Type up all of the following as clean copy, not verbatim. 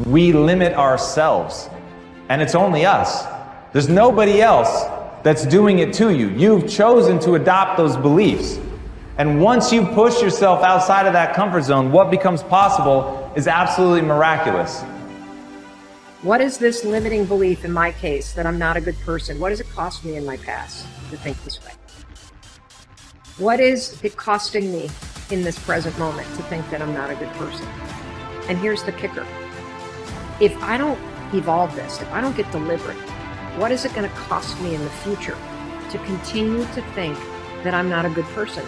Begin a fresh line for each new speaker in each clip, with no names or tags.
we limit ourselves. And it's only us. There's nobody else that's doing it to you. You've chosen to adopt those beliefs. And once you push yourself outside of that comfort zone, what becomes possible is absolutely miraculous.
What is this limiting belief in my case that I'm not a good person? What does it cost me in my past to think this way? What is it costing me in this present moment to think that I'm not a good person? And here's the kicker. If I don't evolve this, if I don't get deliberate, what is it going to cost me in the future to continue to think that I'm not a good person?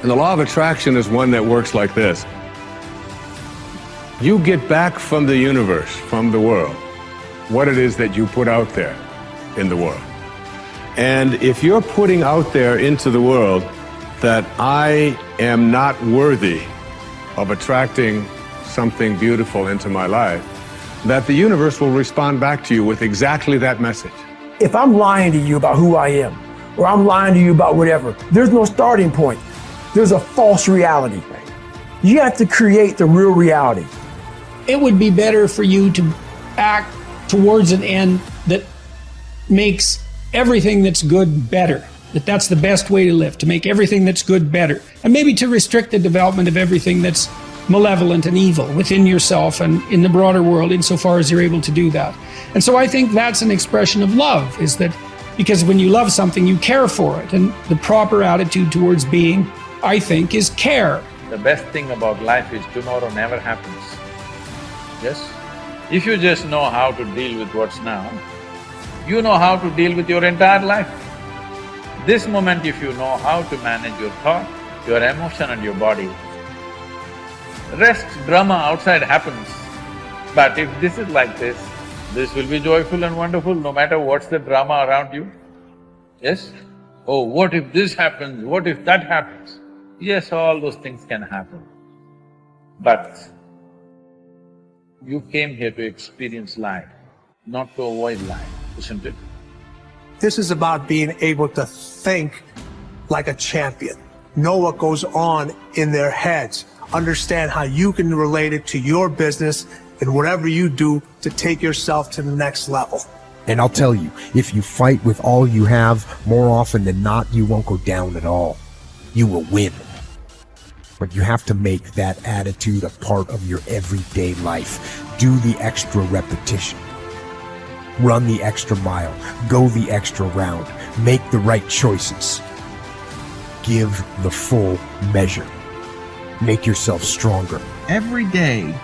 And the law of attraction is one that works like this. You get back from the universe, from the world, what it is that you put out there in the world. And if you're putting out there into the world that I am not worthy of attracting something beautiful into my life, that the universe will respond back to you with exactly that message.
If I'm lying to you about who I am, or I'm lying to you about whatever, there's no starting point. There's a false reality. You have to create the real reality.
It would be better for you to act towards an end that makes everything that's good better. That's the best way to live, to make everything that's good better. And maybe to restrict the development of everything that's malevolent and evil within yourself and in the broader world, insofar as you're able to do that. And so I think that's an expression of love, is that because when you love something, you care for it. And the proper attitude towards being, I think, is care.
The best thing about life is tomorrow never happens. Yes? If you just know how to deal with what's now, you know how to deal with your entire life. This moment, if you know how to manage your thought, your emotion and your body, rest, drama outside happens. But if this is like this will be joyful and wonderful no matter what's the drama around you. Yes? Oh, what if this happens, what if that happens? Yes, all those things can happen. But you came here to experience life, not to avoid life, isn't it?
This is about being able to think like a champion, know what goes on in their heads, understand how you can relate it to your business and whatever you do to take yourself to the next level.
And I'll tell you, if you fight with all you have, more often than not, you won't go down at all. You will win. But you have to make that attitude a part of your everyday life. Do the extra repetition. Run the extra mile. Go the extra round. Make the right choices. Give the full measure. Make yourself stronger.
Every day,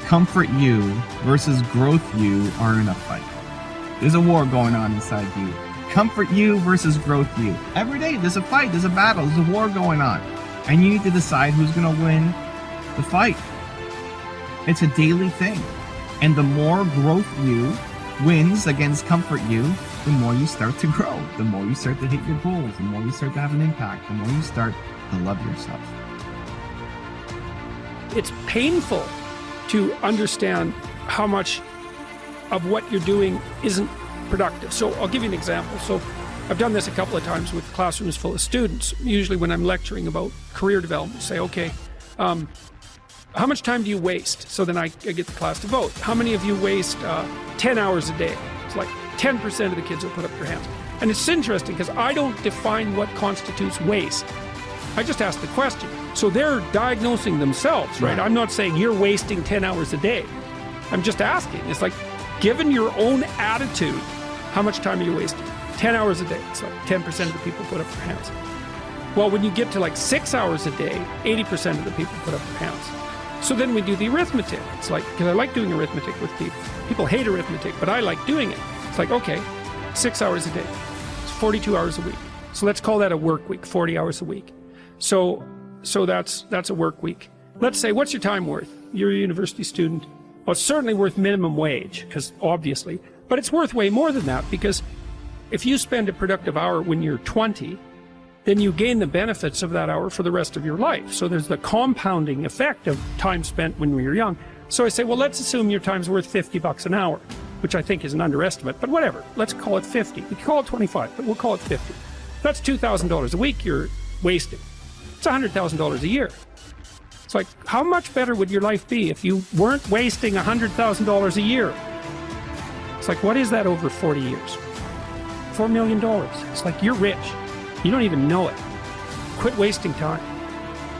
comfort you versus growth you are in a fight. There's a war going on inside you. Comfort you versus growth you. Every day there's a fight, there's a battle, there's a war going on. And you need to decide who's gonna win the fight. It's a daily thing. And the more growth you wins against comfort you, the more you start to grow. The more you start to hit your goals, the more you start to have an impact, the more you start to love yourself.
It's painful to understand how much of what you're doing isn't productive. So I'll give you an example. So I've done this a couple of times with classrooms full of students. Usually when I'm lecturing about career development, say, okay, how much time do you waste? So then I get the class to vote. How many of you waste 10 hours a day? It's like 10% of the kids will put up their hands. And it's interesting because I don't define what constitutes waste. I just ask the question. So they're diagnosing themselves, right? I'm not saying you're wasting 10 hours a day. I'm just asking. It's like, given your own attitude, how much time are you wasting? 10 hours a day. It's like 10% of the people put up their hands. Well, when you get to like 6 hours a day, 80% of the people put up their hands. So then we do the arithmetic. It's like, because I like doing arithmetic with people. People hate arithmetic, but I like doing it. It's like, okay, 6 hours a day. It's 42 hours a week. So let's call that a work week, 40 hours a week. So that's a work week. Let's say, what's your time worth? You're a university student. Well, it's certainly worth minimum wage, because obviously, but it's worth way more than that, because if you spend a productive hour when you're 20, then you gain the benefits of that hour for the rest of your life. So there's the compounding effect of time spent when you're young. So I say, well, let's assume your time's worth $50 an hour, which I think is an underestimate, but whatever. Let's call it 50. We can call it 25, but we'll call it 50. That's $2,000 a week you're wasting. It's $100,000 a year. It's like, how much better would your life be if you weren't wasting $100,000 a year? It's like, what is that over 40 years? $4 million. It's like, you're rich. You don't even know it. Quit wasting time.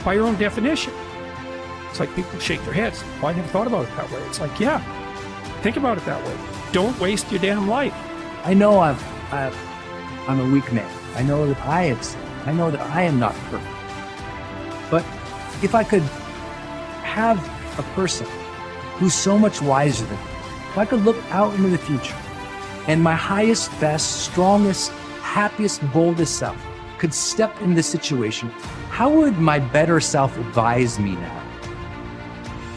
By your own definition. It's like people shake their heads. Well, I never thought about it that way. It's like, yeah, think about it that way. Don't waste your damn life.
I know I'm a weak man. I know that I have sinned. I know that I am not perfect. But if I could have a person who's so much wiser than me, if I could look out into the future and my highest, best, strongest, happiest, boldest self could step in this situation, how would my better self advise me now?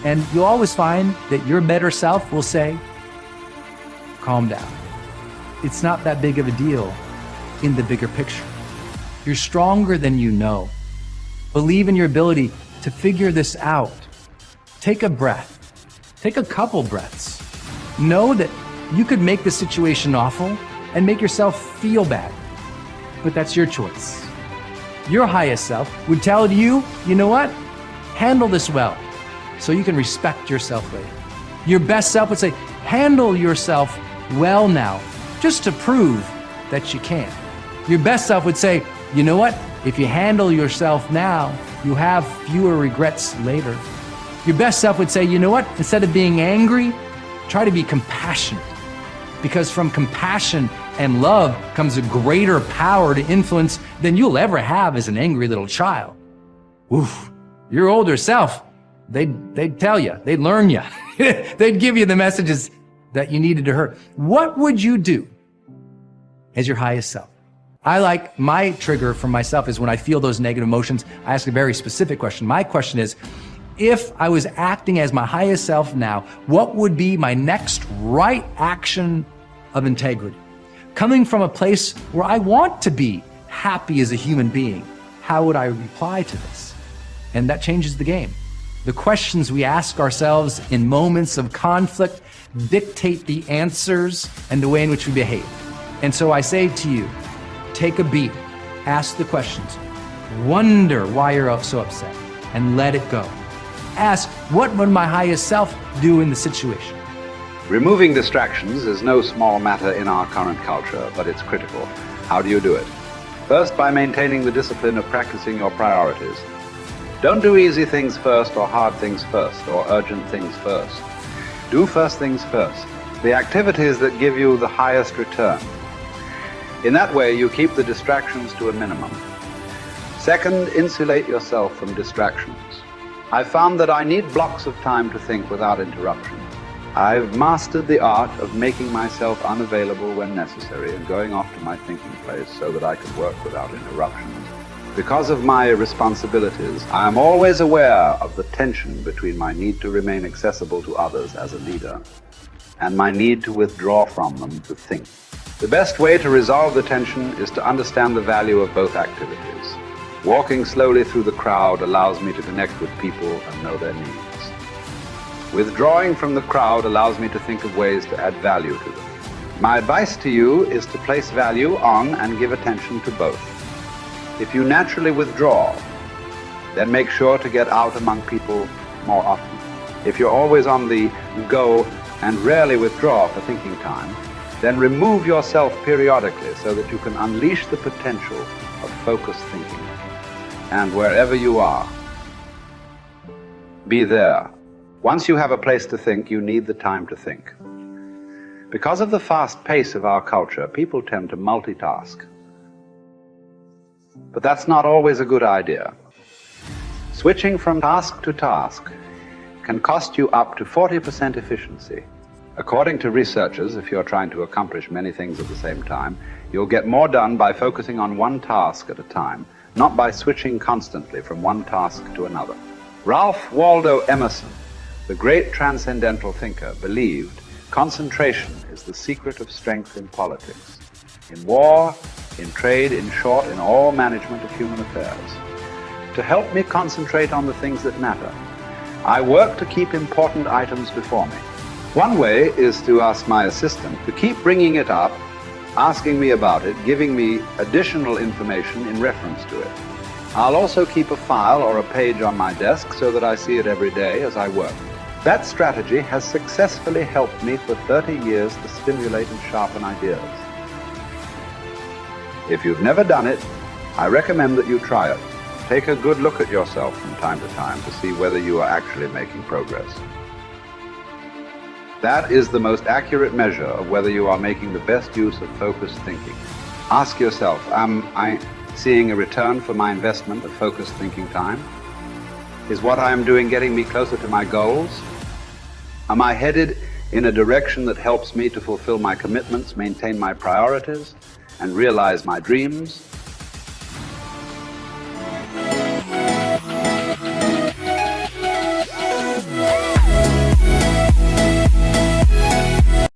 And you'll always find that your better self will say, calm down. It's not that big of a deal in the bigger picture. You're stronger than you know. Believe in your ability to figure this out. Take a breath. Take a couple breaths. Know that you could make the situation awful and make yourself feel bad, but that's your choice. Your highest self would tell you, you know what? Handle this well so you can respect yourself later. Your best self would say, handle yourself well now, just to prove that you can. Your best self would say, you know what? If you handle yourself now, you have fewer regrets later. Your best self would say, you know what? Instead of being angry, try to be compassionate. Because from compassion and love comes a greater power to influence than you'll ever have as an angry little child. Oof, your older self, they'd tell you, they'd learn you. They'd give you the messages that you needed to hear. What would you do as your highest self? I like my trigger for myself is when I feel those negative emotions, I ask a very specific question. My question is, if I was acting as my highest self now, what would be my next right action of integrity? Coming from a place where I want to be happy as a human being, how would I reply to this? And that changes the game. The questions we ask ourselves in moments of conflict dictate the answers and the way in which we behave. And so I say to you, take a beat, ask the questions, wonder why you're so upset, and let it go. Ask, what would my highest self do in the situation?
Removing distractions is no small matter in our current culture, but it's critical. How do you do it? First, by maintaining the discipline of practicing your priorities. Don't do easy things first, or hard things first, or urgent things first. Do first things first, the activities that give you the highest return. In that way, you keep the distractions to a minimum. Second, insulate yourself from distractions. I've found that I need blocks of time to think without interruption. I've mastered the art of making myself unavailable when necessary and going off to my thinking place so that I can work without interruptions. Because of my responsibilities, I am always aware of the tension between my need to remain accessible to others as a leader and my need to withdraw from them to think. The best way to resolve the tension is to understand the value of both activities. Walking slowly through the crowd allows me to connect with people and know their needs. Withdrawing from the crowd allows me to think of ways to add value to them. My advice to you is to place value on and give attention to both. If you naturally withdraw, then make sure to get out among people more often. If you're always on the go and rarely withdraw for thinking time, then remove yourself periodically so that you can unleash the potential of focused thinking. And wherever you are, be there. Once you have a place to think, you need the time to think. Because of the fast pace of our culture, people tend to multitask. But that's not always a good idea. Switching from task to task can cost you up to 40% efficiency. According to researchers, if you're trying to accomplish many things at the same time, you'll get more done by focusing on one task at a time, not by switching constantly from one task to another. Ralph Waldo Emerson, the great transcendental thinker, believed concentration is the secret of strength in politics, in war, in trade, in short, in all management of human affairs. To help me concentrate on the things that matter, I work to keep important items before me. One way is to ask my assistant to keep bringing it up, asking me about it, giving me additional information in reference to it. I'll also keep a file or a page on my desk so that I see it every day as I work. That strategy has successfully helped me for 30 years to stimulate and sharpen ideas. If you've never done it, I recommend that you try it. Take a good look at yourself from time to time to see whether you are actually making progress. That is the most accurate measure of whether you are making the best use of focused thinking. Ask yourself, am I seeing a return for my investment of focused thinking time? Is what I am doing getting me closer to my goals? Am I headed in a direction that helps me to fulfill my commitments, maintain my priorities, and realize my dreams?